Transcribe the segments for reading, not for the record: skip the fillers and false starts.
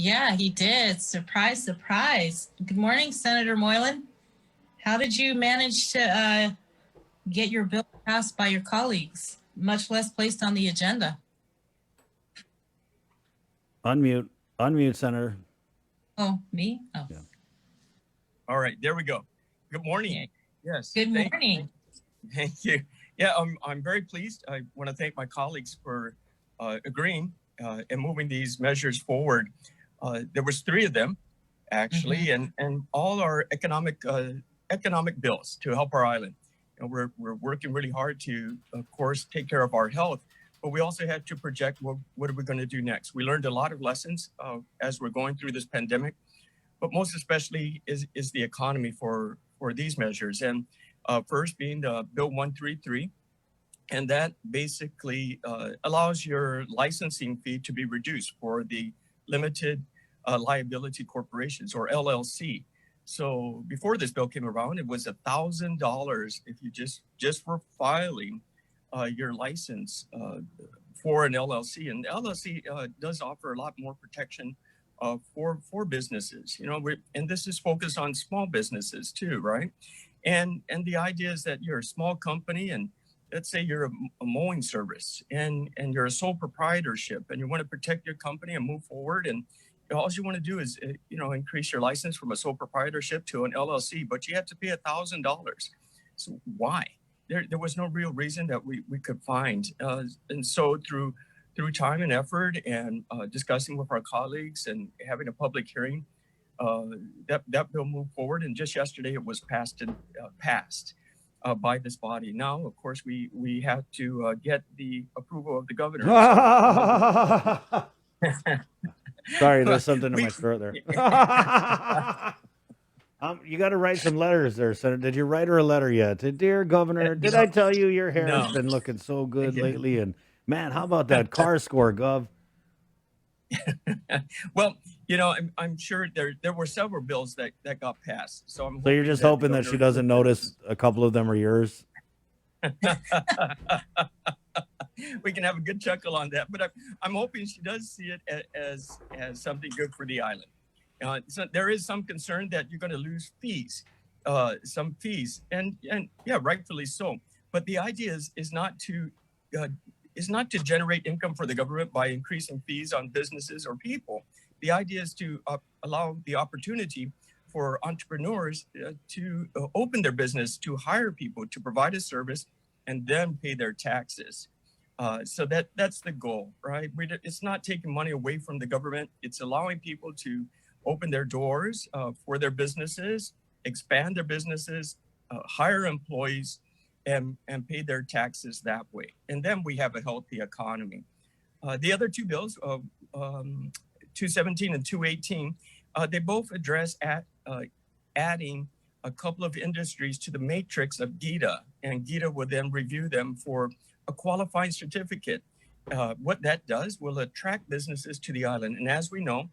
Yeah, he did. Surprise, surprise. Good morning, Senator Moylan. How did you manage to get your bill passed by your colleagues, much less placed on the agenda? Unmute. Unmute, Senator. Oh, me? Oh. Yeah. All right, there we go. Good morning. Okay. Yes. Good morning. Thank you. Yeah, I'm very pleased. I want to thank my colleagues for agreeing and moving these measures forward. There was three of them, actually, and all are economic bills to help our island. We're working really hard to, of course, take care of our health, but we also had to project what are we going to do next. We learned a lot of lessons as we're going through this pandemic, but most especially is the economy for these measures. And first being the Bill 133, and that basically allows your licensing fee to be reduced for the limited liability corporations, or LLC. So before this bill came around, it was $1,000 if you just for filing your license for an LLC. And the LLC does offer a lot more protection for businesses, and this is focused on small businesses too, right? And the idea is that you're a small company, and let's say you're a mowing service, and you're a sole proprietorship, and you want to protect your company and move forward, and all you want to do is increase your license from a sole proprietorship to an LLC, but you have to pay $1,000. So why? There was no real reason that we could find, and so through time and effort and discussing with our colleagues and having a public hearing, that bill moved forward. And just yesterday it was passed by this body. Now, of course, we have to get the approval of the governor. Sorry, there's something in my throat there. You got to write some letters there, Senator. Did you write her a letter yet? Dear Governor, did I tell you your hair has been looking so good lately? And man, how about that car score, Gov? Well, I'm sure there were several bills that got passed. So you're just hoping that she doesn't notice a couple of them are yours? We can have a good chuckle on that, but I'm hoping she does see it as something good for the island. So there is some concern that you're going to lose some fees, and yeah, rightfully so. But the idea is not to generate income for the government by increasing fees on businesses or people. The idea is to allow the opportunity for entrepreneurs to open their business, to hire people, to provide a service, and then pay their taxes. So that's the goal, right? It's not taking money away from the government. It's allowing people to open their doors for their businesses, expand their businesses, hire employees, and pay their taxes that way. And then we have a healthy economy. The other two bills, 217 and 218, they both address adding a couple of industries to the matrix of GITA, and GITA will then review them for a qualifying certificate. What that does will attract businesses to the island. And as we know,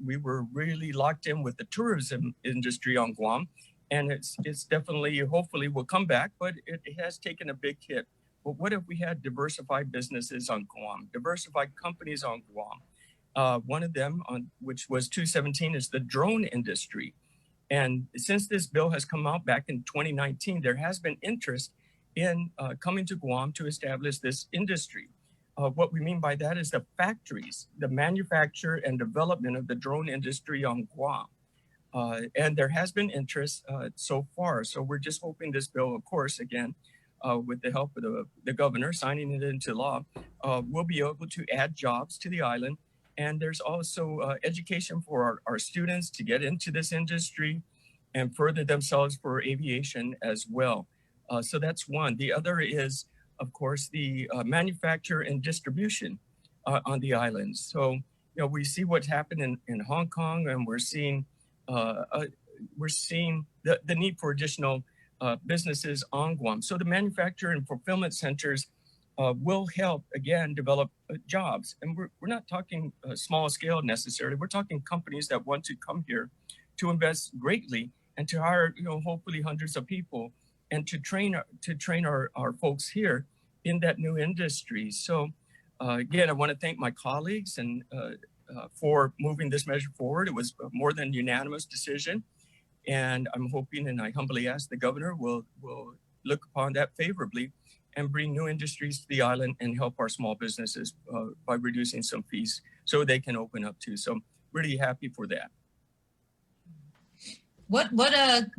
we were really locked in with the tourism industry on Guam, and it's definitely, hopefully, will come back, but it has taken a big hit. But what if we had diversified businesses on Guam, diversified companies on Guam? One of them, which was 217, is the drone industry. And since this bill has come out back in 2019, there has been interest in coming to Guam to establish this industry. What we mean by that is the factories, the manufacture and development of the drone industry on Guam. And there has been interest so far. So we're just hoping this bill, of course, again, with the help of the governor signing it into law, will be able to add jobs to the island. And there's also education for our students to get into this industry and further themselves for aviation as well. So that's one. The other is, of course, the manufacture and distribution on the islands. So, we see what's happened in Hong Kong, and we're seeing the need for additional businesses on Guam. So the manufacture and fulfillment centers will help, again, develop jobs. And we're not talking small scale necessarily. We're talking companies that want to come here to invest greatly and to hire, hopefully hundreds of people, and to train our folks here in that new industry. So again, I want to thank my colleagues and for moving this measure forward. It was more than unanimous decision. And I'm hoping, and I humbly ask the governor will look upon that favorably and bring new industries to the island and help our small businesses by reducing some fees so they can open up too. So I'm really happy for that. What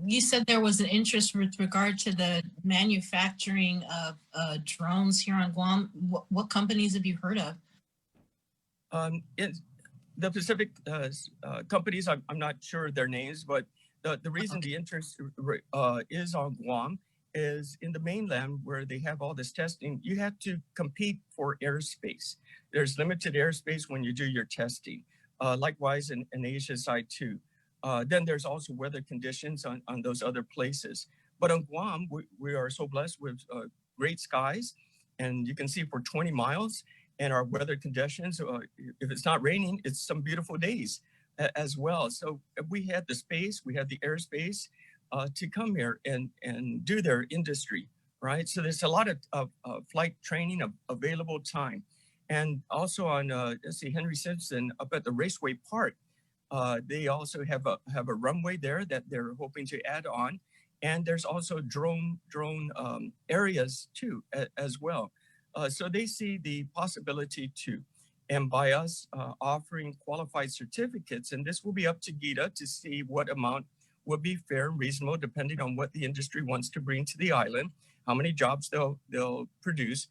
you said there was an interest with regard to the manufacturing of drones here on Guam. What companies have you heard of? The Pacific companies, I'm not sure their names, but the reason the interest is on Guam is in the mainland where they have all this testing, you have to compete for airspace. There's limited airspace when you do your testing. Likewise in Asia side too. Then there's also weather conditions on those other places. But on Guam, we are so blessed with great skies, and you can see for 20 miles. And our weather conditions, if it's not raining, it's some beautiful days as well. So we had the space, we had the airspace to come here and do their industry, right? So there's a lot of flight training available time. And also on, let's see, Henry Simpson up at the Raceway Park, they also have a runway there that they're hoping to add on. And there's also drone areas too, as well. So they see the possibility too. And by us offering qualified certificates, and this will be up to GITA to see what amount would be fair and reasonable depending on what the industry wants to bring to the island, how many jobs they'll produce.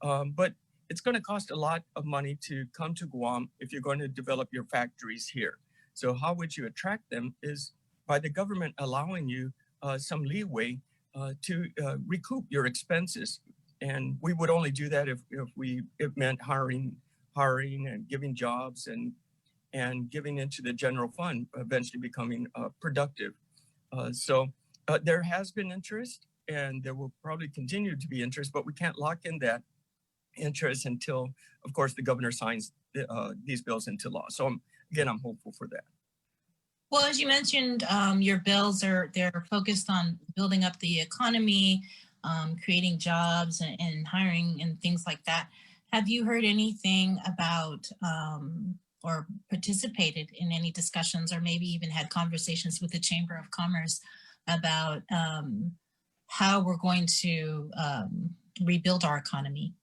But it's going to cost a lot of money to come to Guam if you're going to develop your factories here. So how would you attract them is by the government allowing you some leeway to recoup your expenses. And we would only do that if it meant hiring and giving jobs and giving into the general fund, eventually becoming productive. So there has been interest, and there will probably continue to be interest, but we can't lock in that interest until, of course, the governor signs these bills into law. So again, I'm hopeful for that. Well, as you mentioned, your bills they're focused on building up the economy, creating jobs and hiring and things like that. Have you heard anything about or participated in any discussions or maybe even had conversations with the Chamber of Commerce about how we're going to rebuild our economy?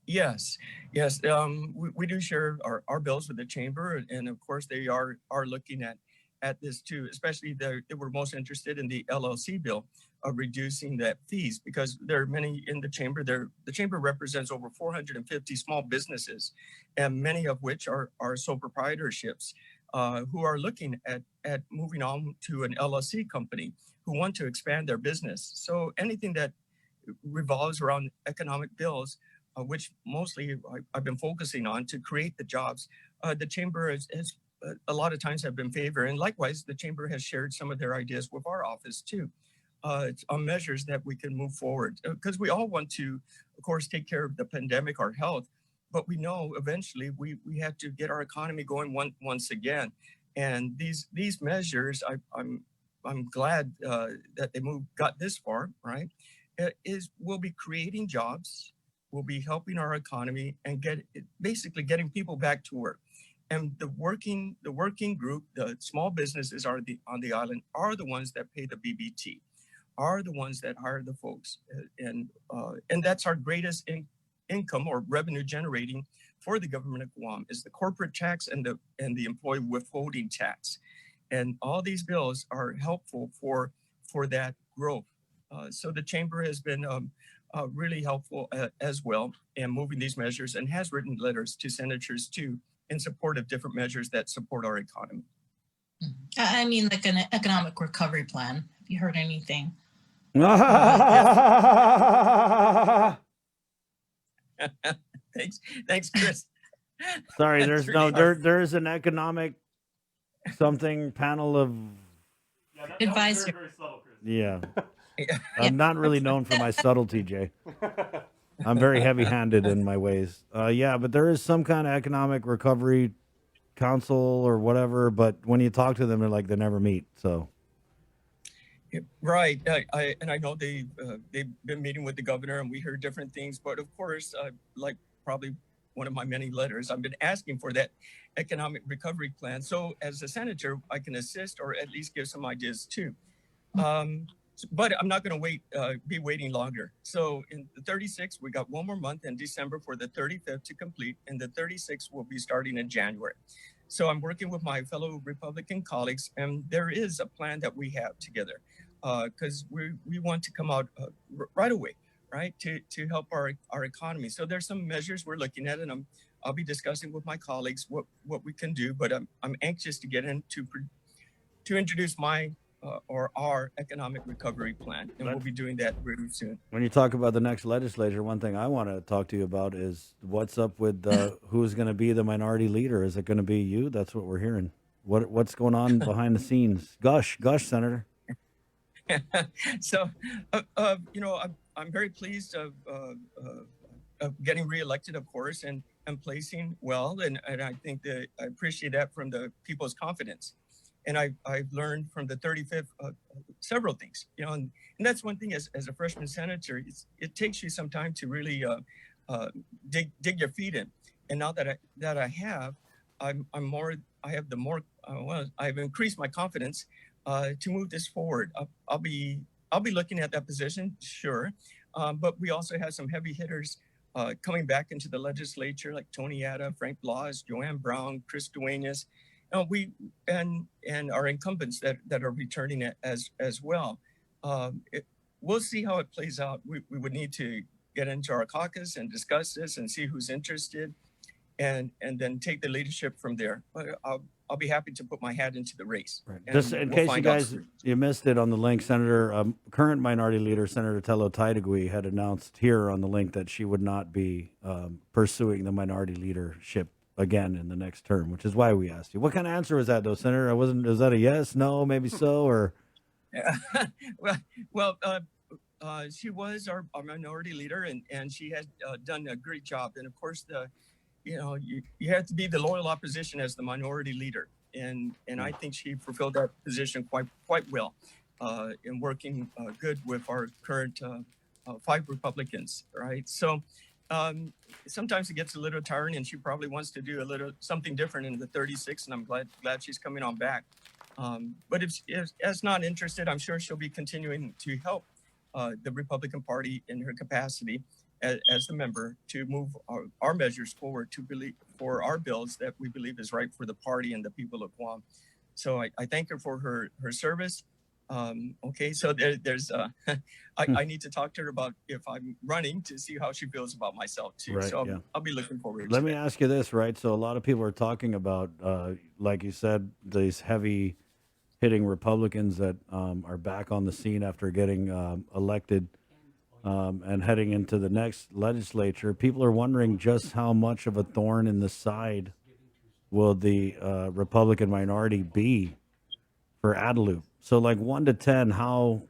Yes. We do share our bills with the Chamber, and of course they are looking at this too, especially they were most interested in the LLC bill of reducing that fees, because there are many in the Chamber. The Chamber represents over 450 small businesses, and many of which are sole proprietorships who are looking at moving on to an LLC company, who want to expand their business. So anything that revolves around economic bills, which mostly I've been focusing on to create the jobs, the Chamber has a lot of times have been favored. And likewise, the Chamber has shared some of their ideas with our office too, on measures that we can move forward. Because we all want to, of course, take care of the pandemic, our health, but we know eventually we have to get our economy going once again. And these measures, I'm glad that they got this far, right? We'll be creating jobs, we'll be helping our economy, and basically getting people back to work. And the working group, the small businesses on the island are the ones that pay the BBT, are the ones that hire the folks, and that's our greatest income or revenue generating for the government of Guam is the corporate tax and the employee withholding tax, and all these bills are helpful for that growth. So the Chamber has been really helpful as well in moving these measures, and has written letters to senators too in support of different measures that support our economy. I mean, like an economic recovery plan. Have you heard anything? Thanks, Chris. Sorry, there's there's an economic something panel of advisor. Very subtle, Chris. Yeah. I'm not really known for my subtlety, Jay. I'm very heavy-handed in my ways. Yeah, but there is some kind of economic recovery council or whatever, but when you talk to them, they're like they never meet. So, right. I know they've been meeting with the governor, and we heard different things. But of course, like probably one of my many letters. I've been asking for that economic recovery plan. So as a senator, I can assist or at least give some ideas too. But I'm not going to be waiting longer. So in the 36th, we got one more month in December for the 35th to complete, and the 36th will be starting in January. So I'm working with my fellow Republican colleagues, and there is a plan that we have together because we want to come out right away, right, to help our economy. So there's some measures we're looking at, and I'll be discussing with my colleagues what we can do. But I'm anxious to get into to introduce or our economic recovery plan, and we'll be doing that really soon. When you talk about the next legislature, one thing I want to talk to you about is what's up with who's going to be the minority leader. Is it going to be you? That's what we're hearing. What's going on behind the scenes? Gush, Senator. So, I'm very pleased of getting reelected, of course, and placing well, and I think that I appreciate that from the people's confidence. And I've learned from the 35th several things, and that's one thing as a freshman senator, it takes you some time to really dig your feet in. And now that I have, I've increased my confidence to move this forward. I'll be looking at that position, sure, but we also have some heavy hitters coming back into the legislature, like Tony Atta, Frank Blas, Joanne Brown, Chris Duenas. And our incumbents that are returning as well. We'll see how it plays out. We would need to get into our caucus and discuss this and see who's interested, and then take the leadership from there. I'll be happy to put my hat into the race. Right. Just in case you guys you missed it on the link, Senator current minority leader Senator Tello Taitagui had announced here on the link that she would not be pursuing the minority leadership again in the next term, which is why we asked you. What kind of answer was that, though, Senator? Was that a yes, no, maybe so, or? Yeah. She was our minority leader, and she has done a great job. And of course, you have to be the loyal opposition as the minority leader, and I think she fulfilled that position quite well, in working good with our current 5 Republicans, right? So. Sometimes it gets a little tiring, and she probably wants to do something different in the 36, and I'm glad she's coming on back. But if not interested, I'm sure she'll be continuing to help the Republican Party in her capacity as the member to move our measures forward for our bills that we believe is right for the party and the people of Guam. So I thank her for her service. Okay, so there's I need to talk to her about if I'm running to see how she feels about myself too. Right, so yeah. I'll be looking forward Let to me that. ask you this, right? So a lot of people are talking about, like you said, these heavy hitting Republicans that are back on the scene after getting elected and heading into the next legislature. People are wondering just how much of a thorn in the side will the Republican minority be for Adelup. So like 1 to 10, how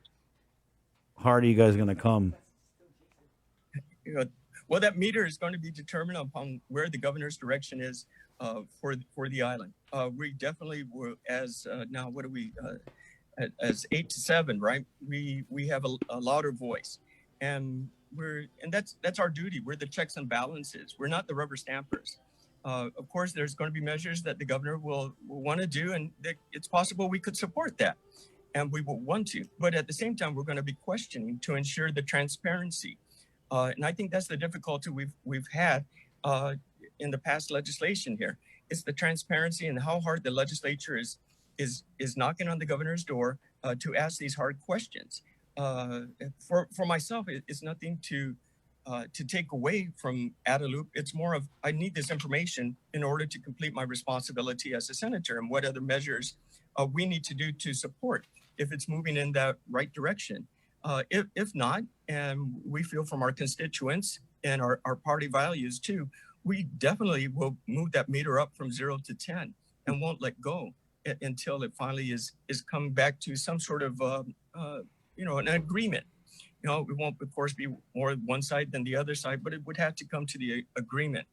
hard are you guys going to come? Well, that meter is going to be determined upon where the governor's direction is for the island. We definitely will, as now what are we as 8 to 7, right? We have a louder voice, and that's our duty. We're the checks and balances. We're not the rubber stampers. Of course, there's going to be measures that the governor will want to do, and it's possible we could support that, and we will want to. But at the same time, we're going to be questioning to ensure the transparency. And I think that's the difficulty we've had in the past legislation here. It's the transparency and how hard the legislature is knocking on the governor's door to ask these hard questions. For myself, it's nothing to take away from Adelup. It's more of, I need this information in order to complete my responsibility as a senator, and what other measures we need to do to support if it's moving in that right direction. If not, and we feel from our constituents and our party values too, we definitely will move that meter up from 0 to 10 and won't let go until it finally is come back to some sort of an agreement. It won't, of course, be more one side than the other side, but it would have to come to the agreement.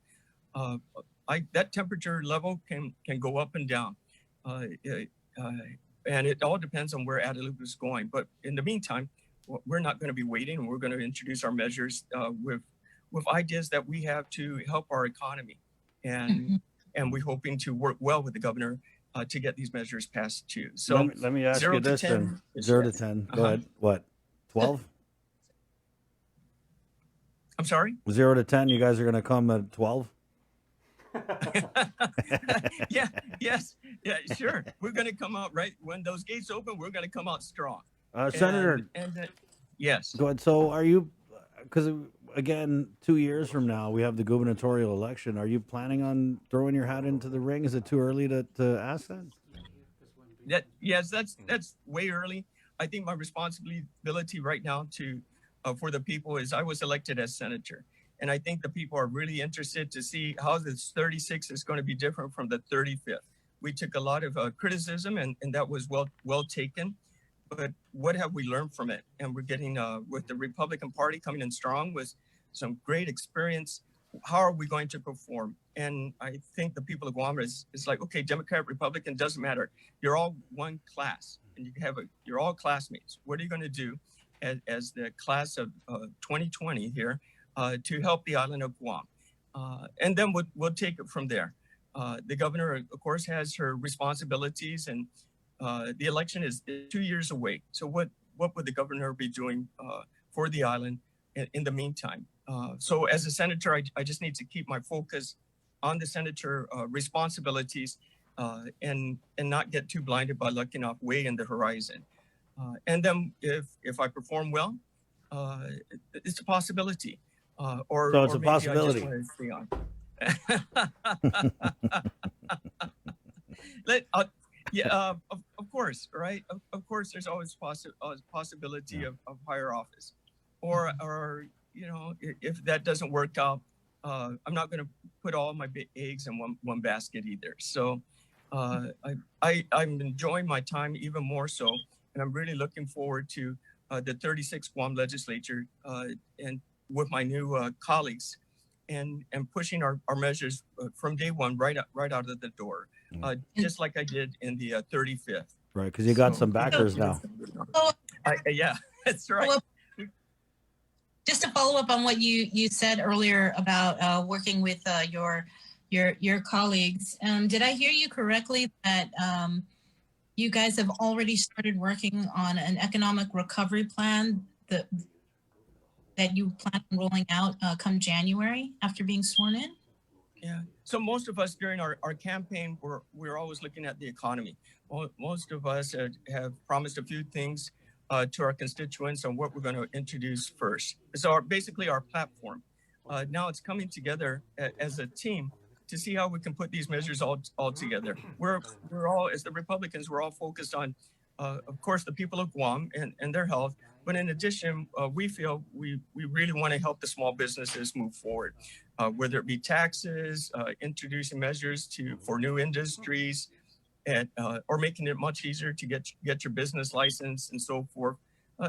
That temperature level can go up and down, and it all depends on where Adelup is going. But in the meantime, we're not going to be waiting, and we're going to introduce our measures with ideas that we have to help our economy. And we're hoping to work well with the governor to get these measures passed too. So let me ask you this then. 0 to 10. Go ahead. What? 12? I'm sorry? 0 to 10, you guys are going to come at 12? Yes, sure. We're going to come out right when those gates open. We're going to come out strong. Senator, yes. Go ahead. So are you, because again, 2 years from now, we have the gubernatorial election. Are you planning on throwing your hat into the ring? Is it too early to ask that? Yes, that's way early. I think my responsibility right now for the people is I was elected as senator. And I think the people are really interested to see how this 36 is going to be different from the 35th. We took a lot of criticism and that was well taken. But what have we learned from it? And we're getting, with the Republican Party coming in strong with some great experience, how are we going to perform? And I think the people of Guam is like, okay, Democrat, Republican, doesn't matter. You're all one class and you're all classmates. What are you going to do as the class of 2020 here to help the island of Guam? And then we'll take it from there. The governor, of course, has her responsibilities, and the election is 2 years away. So what would the governor be doing for the island in the meantime? So as a senator, I just need to keep my focus on the senator responsibilities and not get too blinded by looking off way in the horizon. And then if I perform well, it's a possibility. So it's a possibility. I just want to stay on. Of course, right? Of course, there's always possibility of higher office, or if that doesn't work out, I'm not going to put all my eggs in one basket either. So I'm enjoying my time even more so, and I'm really looking forward to the 36th Guam legislature and with my new colleagues and pushing our measures from day one right out of the door, just like I did in the 35th. Right, because you got some backers now. Yeah, that's right. Just to follow up on what you said earlier about working with your colleagues, did I hear you correctly that you guys have already started working on an economic recovery plan that you plan on rolling out come January after being sworn in? Yeah. So most of us during our campaign, we're always looking at the economy. Most of us have promised a few things to our constituents on what we're going to introduce first. So basically our platform. Now it's coming together as a team to see how we can put these measures all together. We're all, as the Republicans, we're all focused on, of course, the people of Guam and their health. But in addition, we feel we really want to help the small businesses move forward, whether it be taxes, introducing measures for new industries, or making it much easier to get your business license and so forth.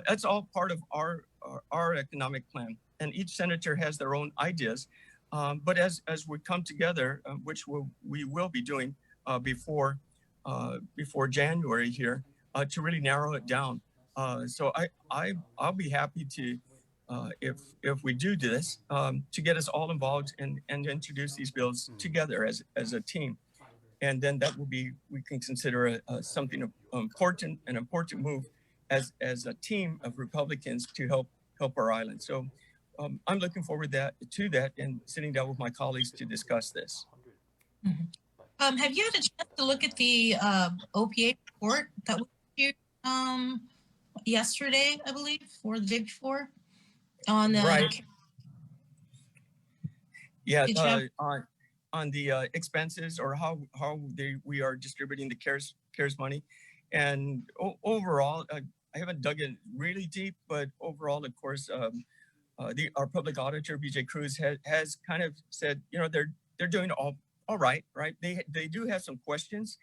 That's all part of our economic plan. And each senator has their own ideas. But as we come together, which we will be doing before January here, to really narrow it down. So I'll be happy to, if we do this, to get us all involved and introduce these bills together as a team. And then that will be, we can consider something an important move as a team of Republicans to help our island. So I'm looking forward to that and sitting down with my colleagues to discuss this. Mm-hmm. Have you had a chance to look at the OPA report that was issued yesterday, I believe, or the day before? Right. Yeah, on the expenses or how we are distributing the CARES money. And overall, I haven't dug in really deep, but overall, of course, our public auditor, BJ Cruz, has kind of said, they're doing all right, right? They do have some questions.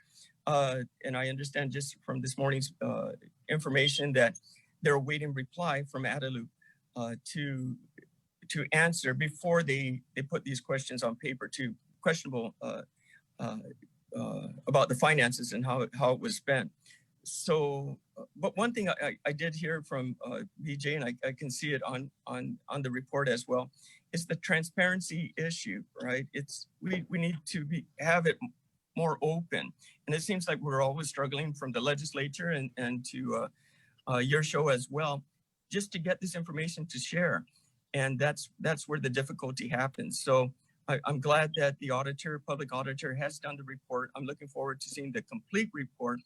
And I understand just from this morning's information that they're awaiting reply from Adelup to answer before they put these questions on paper to questionable about the finances and how it was spent. So, but one thing I did hear from BJ, and I can see it on the report as well, is the transparency issue, right? We need to have it more open, and it seems like we're always struggling from the legislature and to your show as well, just to get this information to share, and that's where the difficulty happens. So I'm glad that the public auditor has done the report. I'm looking forward to seeing the complete report.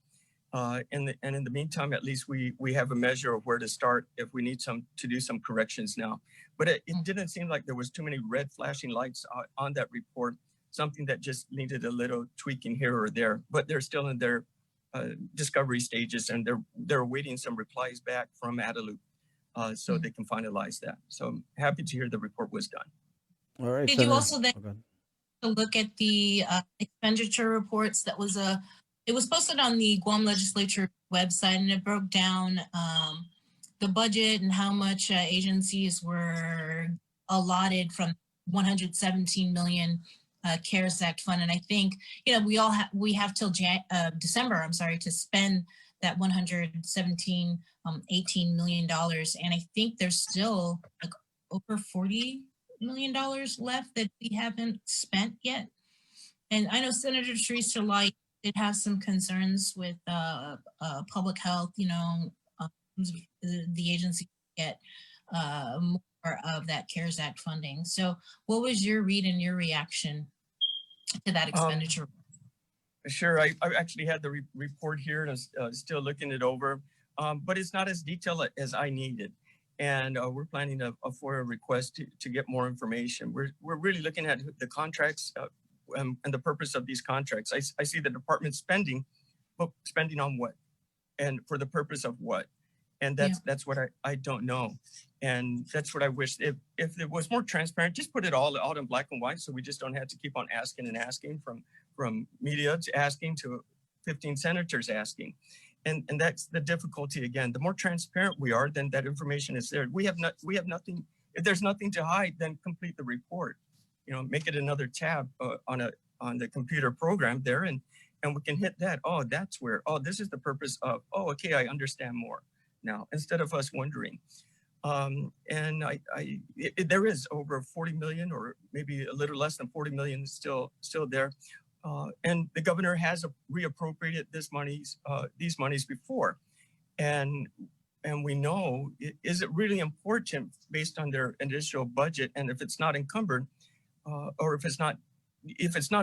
And in the meantime, at least we have a measure of where to start if we need to do some corrections now. But it didn't seem like there was too many red flashing lights on that report, something that just needed a little tweaking here or there. But they're still in their discovery stages, and they're awaiting some replies back from Adelup so they can finalize that. So I'm happy to hear the report was done. All right. Did Senator, you also then look at the expenditure reports? It was posted on the Guam Legislature website, and it broke down the budget and how much agencies were allotted from 117 million CARES Act fund. And I think, we have till December, to spend that 117, $18 million. And I think there's still like over $40 million left that we haven't spent yet. And I know Senator Teresa Light did have some concerns with public health, the agency get more of that CARES Act funding. So what was your read and your reaction to that expenditure? Sure, I actually had the report here and I'm still looking it over, but it's not as detailed as I needed. And we're planning a FOIA request to get more information. We're really looking at the contracts and the purpose of these contracts. I see the department spending, but spending on what? And for the purpose of what? And that's what I don't know. And that's what I wish, if it was more transparent, just put it all out in black and white so we just don't have to keep on asking and asking from media to asking to 15 senators asking. And that's the difficulty again. The more transparent we are, then that information is there. We have nothing. If there's nothing to hide, then complete the report. Make it another tab on the computer program there, and we can hit that. Oh, that's where. Oh, this is the purpose of. Oh, okay, I understand more now. Instead of us wondering, and there is over 40 million, or maybe a little less than 40 million, still there. And the governor has reappropriated these monies before, and we know, is it really important based on their initial budget? And if it's not encumbered, or if it's not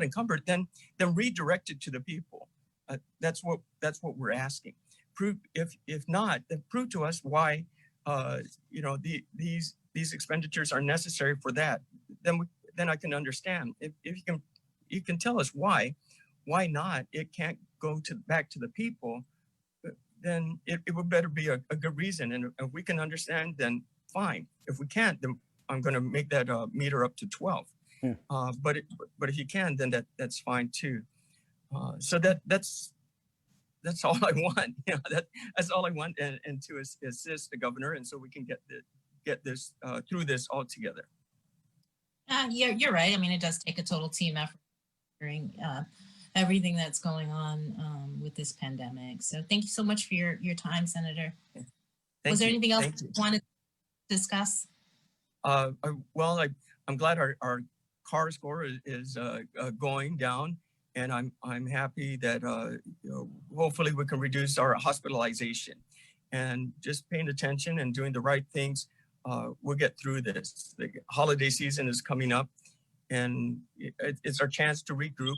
encumbered, then redirect it to the people. That's what we're asking. Prove if not, then prove to us why these expenditures are necessary for that. Then I can understand. If you can tell us why not, it can't go back to the people, then it would better be a good reason. And if we can understand, then fine. If we can't, then I'm going to make that meter up to 12. But if you can, then that's fine too. So that's all I want. That's all I want, and to assist the governor, and so we can get this through this all together. Yeah, you're right. I mean, it does take a total team effort during everything that's going on with this pandemic. So thank you so much for your time, Senator. Was there anything else you wanted to discuss? Well, I'm glad our CAR score is going down, and I'm happy that hopefully we can reduce our hospitalization, and just paying attention and doing the right things. We'll get through this. The holiday season is coming up, and it's our chance to regroup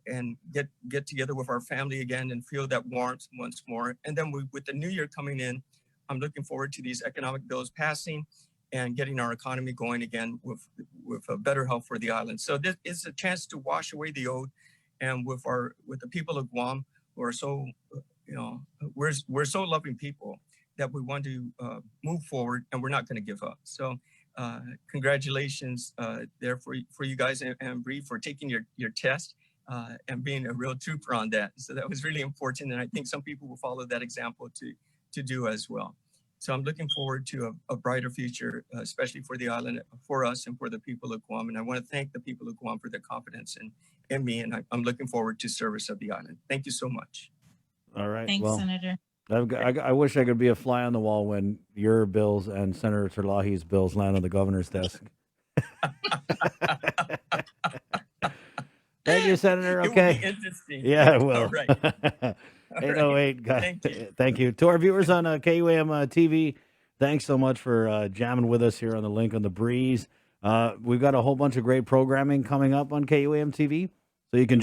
and get together with our family again and feel that warmth once more. And then with the new year coming in, I'm looking forward to these economic bills passing and getting our economy going again with a better health for the island. So this is a chance to wash away the old, and with the people of Guam, who are so, we're so loving people that we want to move forward, and we're not going to give up. So congratulations there for you guys, and Bree, for taking your test and being a real trooper on that. So that was really important, and I think some people will follow that example to do as well. So I'm looking forward to a brighter future, especially for the island, for us, and for the people of Guam. And I want to thank the people of Guam for their confidence in me, and I'm looking forward to service of the island. Thank you so much. All right. Thanks, Senator. I wish I could be a fly on the wall when your bills and Senator Terlahi's bills land on the governor's desk. Thank you, Senator. It will Okay. be interesting. Yeah, it will. All right. 808, guys. Thank you. Thank you. To our viewers on KUAM TV, thanks so much for jamming with us here on the Link on the Breeze. We've got a whole bunch of great programming coming up on KUAM TV, so you can